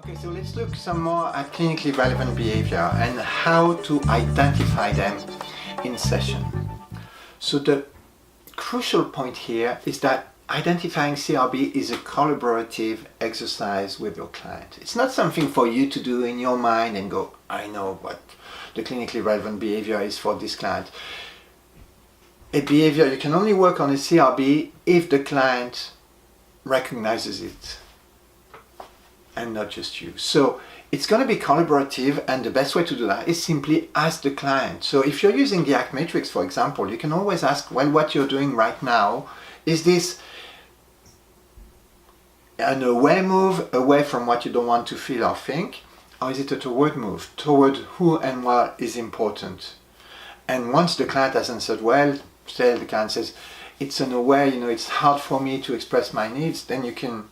Okay, so let's look some more at clinically relevant behavior and how to identify them in session. So the crucial point here is that identifying CRB is a collaborative exercise with your client. It's not something for you to do in your mind and go, I know what the clinically relevant behavior is for this client. A behavior, you can only work on a CRB if the client recognizes it and not just you. So it's going to be collaborative, and the best way to do that is simply ask the client. So if you're using the ACT matrix, for example, you can always ask, well, what you're doing right now, is this an away move away from what you don't want to feel or think, or is it a toward move toward who and what is important? And once the client has answered well, say the client says, it's an away, it's hard for me to express my needs, then you can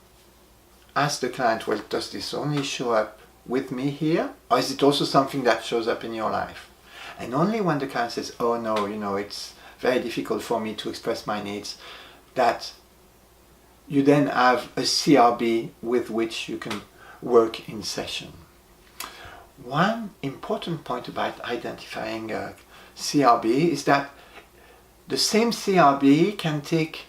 ask the client, well, does this only show up with me here, or is it also something that shows up in your life? And only when the client says, oh no, it's very difficult for me to express my needs, that you then have a CRB with which you can work in session. One important point about identifying a CRB is that the same CRB can take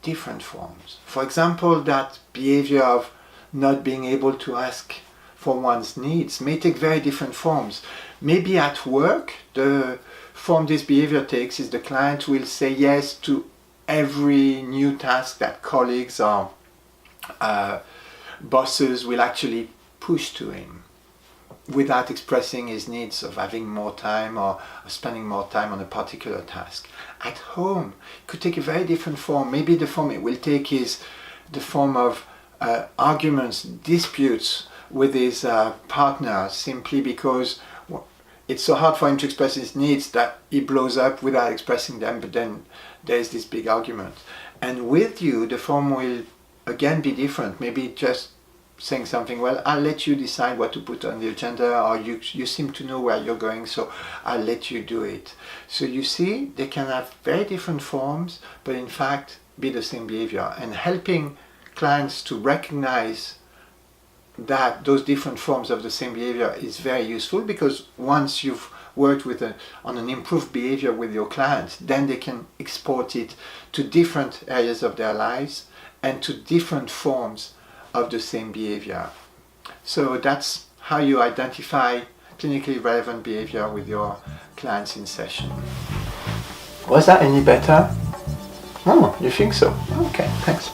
different forms. For example, that behavior of not being able to ask for one's needs may take very different forms. Maybe at work, the form this behavior takes is the client will say yes to every new task that colleagues or bosses will actually push to him, without expressing his needs of having more time or spending more time on a particular task. At home, it could take a very different form. Maybe the form it will take is the form of arguments, disputes with his partner, simply because it's so hard for him to express his needs that he blows up without expressing them, but then there's this big argument. And with you, the form will again be different. Maybe just saying something, well, I'll let you decide what to put on the agenda, or you seem to know where you're going, so I'll let you do it. So you see, they can have very different forms, but in fact be the same behavior. And helping clients to recognize that those different forms of the same behavior is very useful, because once you've worked on an improved behavior with your clients, then they can export it to different areas of their lives and to different forms of the same behavior. So that's how you identify clinically relevant behavior with your clients in session. Was that any better? Oh, you think so? Okay, thanks.